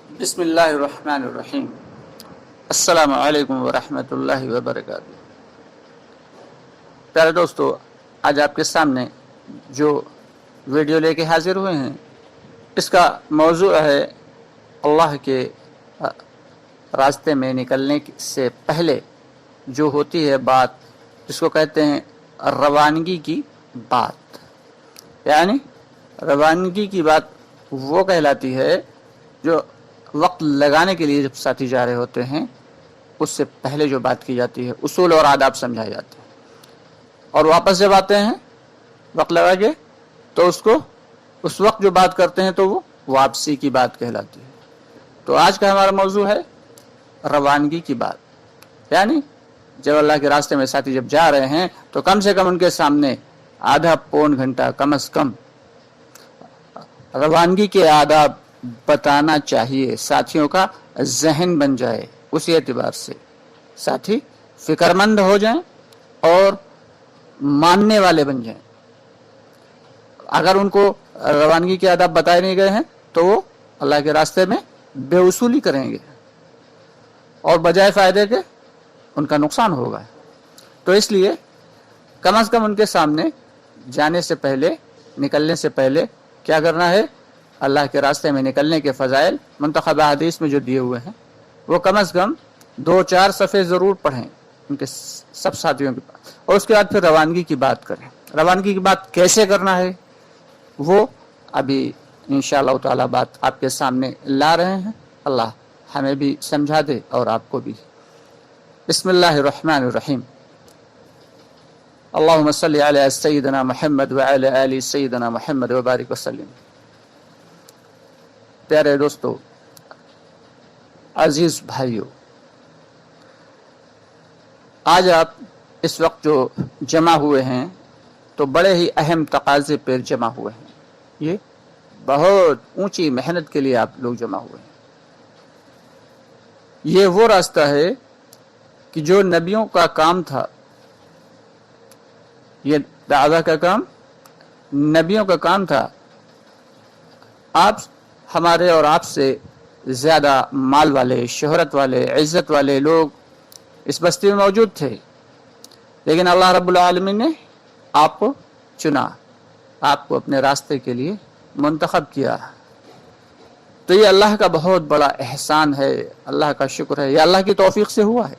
बिस्मिल्लाहिर्रहमानिर्रहीम। अस्सलामु अलैकुम वरहमतुल्लाहि वबरकातुहू। प्यारे दोस्तों, आज आपके सामने जो वीडियो लेके हाजिर हुए हैं, इसका मौजू है अल्लाह के रास्ते में निकलने से पहले जो होती है बात, जिसको कहते हैं रवानगी की बात। यानी रवानगी की बात वो कहलाती है जो वक्त लगाने के लिए जब साथी जा रहे होते हैं उससे पहले जो बात की जाती है, उसूल और आदाब समझाए जाते हैं, और वापस जब आते हैं वक्त लगा के तो उसको उस वक्त जो बात करते हैं तो वो वापसी की बात कहलाती है। तो आज का हमारा मौजू है रवानगी की बात। यानी जब अल्लाह के रास्ते में साथी जब जा रहे हैं तो कम से कम उनके सामने आधा पौन घंटा कम से कम रवानगी के आदाब बताना चाहिए, साथियों का जहन बन जाए। उसी एतबार से साथी फिक्रमंद हो जाएं और मानने वाले बन जाएं। अगर उनको रवानगी के आदाब बताए नहीं गए हैं तो वो अल्लाह के रास्ते में बेउसूली करेंगे और बजाय फायदे के उनका नुकसान होगा। तो इसलिए कम से कम उनके सामने जाने से पहले, निकलने से पहले क्या करना है, अल्लाह के रास्ते में निकलने के फजाइल मुंतखबा हदीस में जो दिए हुए हैं वो कम से कम 2-4 सफ़े ज़रूर पढ़ें उनके सब साथियों के पास, और उसके बाद फिर रवानगी की बात करें। रवानगी की बात कैसे करना है वो अभी इंशाअल्लाह ताला बात आपके सामने ला रहे हैं। अल्लाह हमें भी समझा दे और आपको भी। बिस्मिल्लाहिर्रहमानिर्रहीम। अल्लाहुम्मा सल्लि अला सय्यिदिना मुहम्मद व अला आलि सय्यिदिना मुहम्मद व बारिक वसल्लिम। प्यारे दोस्तों, अजीज भाइयों, आज आप इस वक्त जो जमा हुए हैं तो बड़े ही अहम तकाजे पर जमा हुए हैं। ये बहुत ऊंची मेहनत के लिए आप लोग जमा हुए हैं। ये वो रास्ता है कि जो नबियों का काम था, ये दावा का काम नबियों का काम था। आप हमारे और आपसे ज़्यादा माल वाले, शोहरत वाले, इज़्ज़त वाले लोग इस बस्ती में मौजूद थे, लेकिन अल्लाह रब्बुल आलमीन ने आपको चुना, आपको अपने रास्ते के लिए मुंतखब किया। तो ये अल्लाह का बहुत बड़ा एहसान है, अल्लाह का शुक्र है। ये अल्लाह की तौफीक से हुआ है,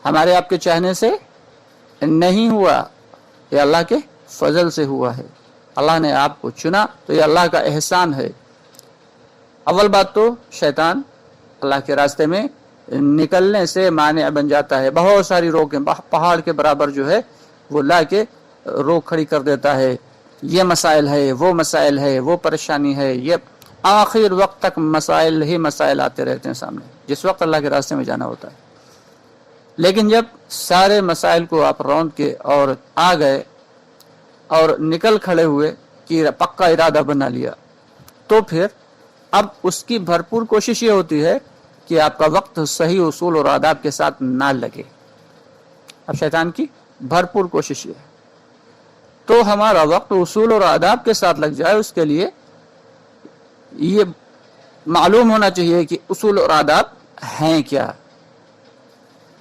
हमारे आपके चाहने से नहीं हुआ, ये अल्लाह के फजल से हुआ है। अल्लाह ने आपको चुना तो ये अल्लाह का एहसान है। अव्वल बात तो शैतान अल्लाह के रास्ते में निकलने से माने बन जाता है। बहुत सारी रोकें, पहाड़ के बराबर जो है वो ला के रोक खड़ी कर देता है। ये मसाइल है, वो मसाइल है, वो परेशानी है, ये आखिर वक्त तक मसाइल ही मसाइल आते रहते हैं सामने, जिस वक्त अल्लाह के रास्ते में जाना होता है। लेकिन जब सारे मसाइल को आप रौंद के और आ गए और निकल खड़े हुए कि पक्का इरादा बना लिया, तो फिर अब उसकी भरपूर कोशिश ये होती है कि आपका वक्त सही उसूल और आदाब के साथ ना लगे। अब शैतान की भरपूर कोशिश ये है तो हमारा वक्त उसूल और आदाब के साथ लग जाए। उसके लिए ये मालूम होना चाहिए कि उसूल और आदाब हैं क्या।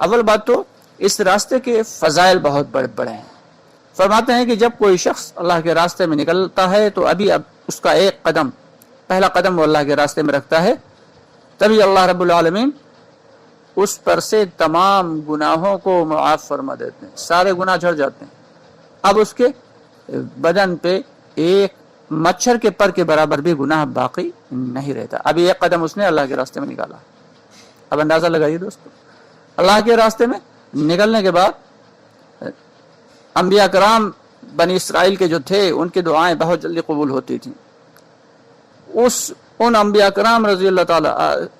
अव्वल बात तो इस रास्ते के फजाइल बहुत बड़े बड़े हैं। फरमाते हैं कि जब कोई शख्स अल्लाह के रास्ते में निकलता है तो अभी अब उसका एक कदम, पहला कदम वो अल्लाह के रास्ते में रखता है, तभी अल्लाह रब्बुल आलमीन उस पर से तमाम गुनाहों को मुआफ़ फरमा देते हैं, सारे गुनाह झड़ जाते हैं। अब उसके बदन पे एक मच्छर के पर के बराबर भी गुनाह बाकी नहीं रहता। अभी एक कदम उसने अल्लाह के रास्ते में निकाला। अब अंदाजा लगाइए दोस्तों, अल्लाह के रास्ते में निकलने के बाद अंबिया कराम बनी इसराइल के जो थे उनकी दुआएं बहुत जल्दी कबूल होती थी। उन अंबिया कराम रज़ी अल्लाह ताला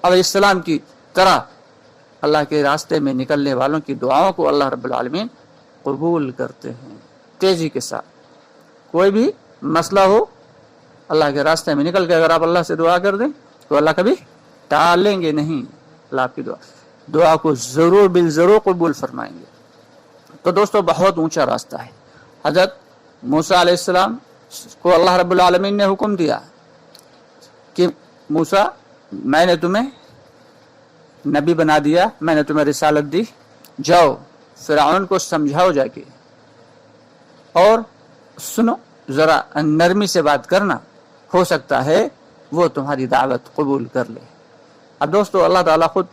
अलैहिस्सलाम की तरह अल्लाह के रास्ते में निकलने वालों की दुआओं को अल्लाह रब्बुल आलमीन कबूल करते हैं तेजी के साथ। कोई भी मसला हो, अल्लाह के रास्ते में निकल के अगर आप अल्लाह से दुआ कर दें तो अल्लाह कभी टालेंगे नहीं। अल्लाह आपकी दुआ को ज़रूर बिल ज़रूर कबूल फरमाएंगे। तो दोस्तों, बहुत ऊंचा रास्ता है। हज़रत मूसा अलैहिस्सलाम को अल्लाह रब्बुल आलमीन ने हुक्म दिया कि मूसा मैंने तुम्हें नबी बना दिया, मैंने तुम्हें रिसालत दी, जाओ फिरौन को समझाओ जाके, और सुनो, जरा नरमी से बात करना, हो सकता है वो तुम्हारी दावत कबूल कर ले। अब दोस्तों अल्लाह ताला खुद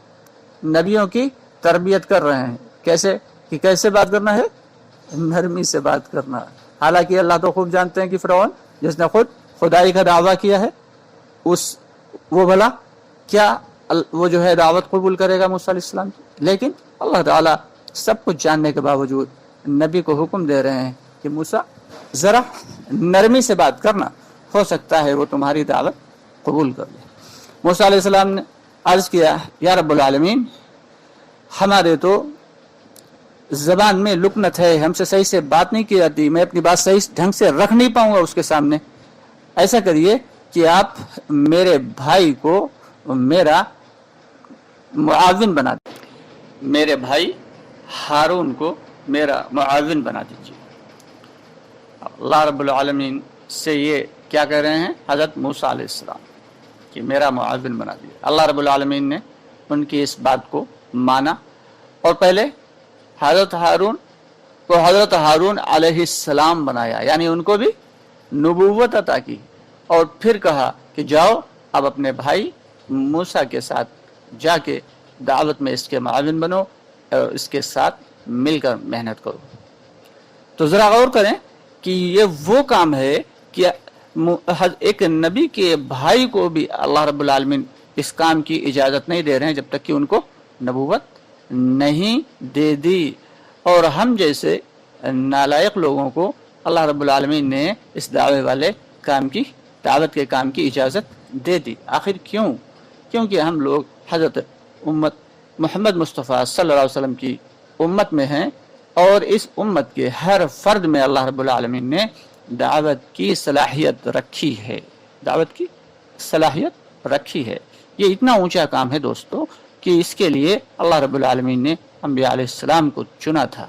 नबियों की तरबियत कर रहे हैं, कैसे कि कैसे बात करना है, नरमी से बात करना। हालांकि अल्लाह तो खूब जानते हैं कि फिरौन जिसने खुद खुदाई का दावा किया है, वो भला क्या वो जो है दावत कबूल करेगा मूसा अलैहिस्सलाम की। लेकिन अल्लाह ताला सब कुछ जानने के बावजूद नबी को हुक्म दे रहे हैं कि मूसा जरा नरमी से बात करना, हो सकता है वो तुम्हारी दावत कबूल कर ले। मूसा अलैहिस्सलाम ने अर्ज किया, या रब्बुल आलमीन, हमारे तो जबान में लुकनत है, हमसे सही से बात नहीं की जाती, मैं अपनी बात सही ढंग से रख नहीं पाऊंगा उसके सामने। ऐसा करिए कि आप मेरे भाई को मेरा मुआविन बना दीजिए, मेरे भाई हारून को मेरा मुआविन बना दीजिए। अल्लाह रब्बुल आलमीन से ये क्या कह रहे हैं हज़रत मूसा अलैहिस्सलाम कि मेरा मुआविन बना दिया। अल्लाह रब्बुल आलमीन ने उनकी इस बात को माना और पहले हज़रत हारून अलैहिस्सलाम बनाया, यानी उनको भी नबूवत अता की, और फिर कहा कि जाओ अब अपने भाई मूसा के साथ जाके दावत में इसके मुआविन बनो और इसके साथ मिलकर मेहनत करो। तो ज़रा गौर करें कि ये वो काम है कि एक नबी के भाई को भी अल्लाह रब्बुल आलमीन इस काम की इजाज़त नहीं दे रहे हैं जब तक कि उनको नबूवत नहीं दे दी। और हम जैसे नालायक लोगों को अल्लाह रब्बुल आलमीन ने इस दावे वाले काम की, दावत के काम की इजाज़त दे दी। आखिर क्यों? क्योंकि हम लोग हज़रत उम्मत मोहम्मद मुस्तफ़ा सल्लल्लाहु अलैहि वसल्लम की उम्मत में हैं और इस उम्मत के हर फर्द में अल्लाह रब्बुल आलमीन ने दावत की सलाहियत रखी है, दावत की सलाहियत रखी है। ये इतना ऊंचा काम है दोस्तों कि इसके लिए अल्लाह रब्बुल आलमीन ने अंबिया अलैहिस्सलाम को चुना था।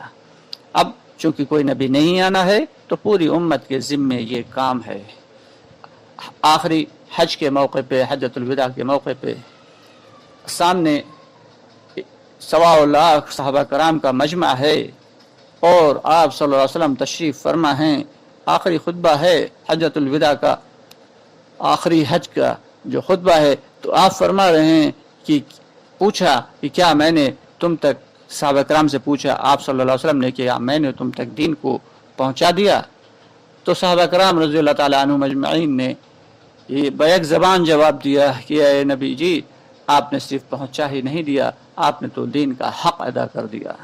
अब चूंकि कोई नबी नहीं आना है तो पूरी उम्मत के ज़िम्मे ये काम है। आखिरी हज के मौके पे, हज्जतुल विदा के मौके पे सामने 1.25 लाख सहाबा कराम का मजमा है और आप सल्लल्लाहु अलैहि वसल्लम तशरीफ़ फरमा हैं। आखिरी खुतबा है हज्जतुल विदा का, आखिरी हज का जो खुतबा है, तो आप फरमा रहे हैं कि पूछा कि क्या मैंने तुम तक, सहाबा कराम से पूछा आप सल्लल्लाहु अलैहि वसल्लम ने कि मैंने तुम तक दीन को पहुंचा दिया? तो सहाबा कराम रज़ियल्लाहु ताला अन्हुम अजमईन ने ये बैक ज़बान जवाब दिया कि ए नबी जी, आपने सिर्फ पहुंचा ही नहीं दिया, आपने तो दीन का हक अदा कर दिया,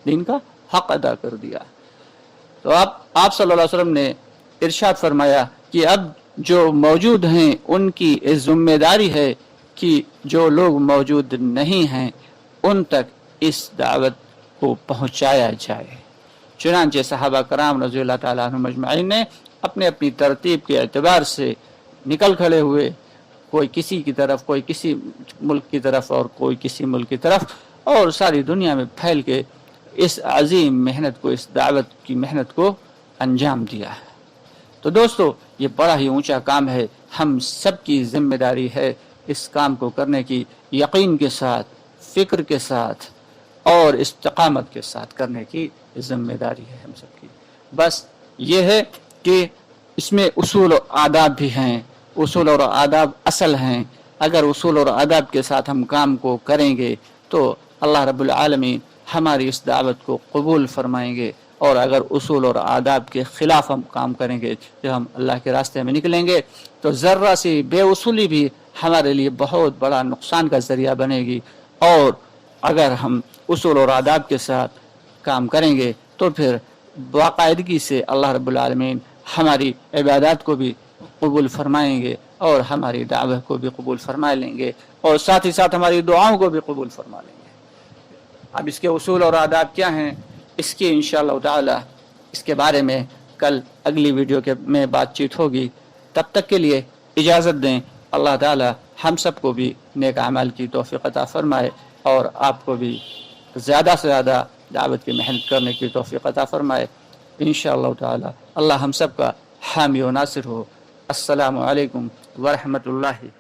दीन का हक अदा कर दिया। तो आप सल्लल्लाहु अलैहि वसल्लम ने इरशाद फरमाया कि अब जो मौजूद हैं उनकी इस जिम्मेदारी है कि जो लोग मौजूद नहीं हैं उन तक इस दावत को पहुंचाया जाए। चुनांचे सहाबा कराम रज़ियल्लाहु ताला अन्हुम अजमईन ने अपने अपनी तरतीब के एतबार से निकल खड़े हुए, कोई किसी की तरफ, कोई किसी मुल्क की तरफ और कोई किसी मुल्क की तरफ, और सारी दुनिया में फैल के इस अजीम मेहनत को, इस दावत की मेहनत को अंजाम दिया है। तो दोस्तों ये बड़ा ही ऊंचा काम है, हम सब की जिम्मेदारी है इस काम को करने की, यकीन के साथ, फिक्र के साथ और इस्तिकामत के साथ करने की जिम्मेदारी है हम सबकी। बस ये है कि इसमें उसूल और आदाब भी हैं, उसूल और आदाब असल हैं। अगर उसूल और आदाब के साथ हम काम को करेंगे तो अल्लाह रब्बुल आलमीन हमारी इस दावत को कबूल फरमाएंगे, और अगर उसूल और आदाब के ख़िलाफ़ हम काम करेंगे, जब हम अल्लाह के रास्ते में निकलेंगे तो ज़र्रा सी बेउसूली भी हमारे लिए बहुत बड़ा नुकसान का ज़रिया बनेगी। और अगर हम उसूल और आदाब के साथ काम करेंगे तो फिर बाकायदगी से अल्लाह रब्बुल आलमीन हमारी इबादत को भी कबूल फरमाएंगे और हमारी दावत को भी कबूल फरमा लेंगे, और साथ ही साथ हमारी दुआओं को भी कबूल फरमा लेंगे। अब इसके उसूल और आदाब क्या हैं, इसकी इंशाअल्लाह ताला इसके बारे में कल अगली वीडियो के में बातचीत होगी। तब तक के लिए इजाज़त दें। अल्लाह ताला हम सबको भी नेक अमाल की तौफीक अता फरमाए और आपको भी ज़्यादा से ज़्यादा दावत की मेहनत करने की तौफीक अता फरमाए इंशाअल्लाह ताला। अल्लाह हम सब का हामी व नासिर हो। अस्सलामु अलैकुम व रहमतुल्लाहि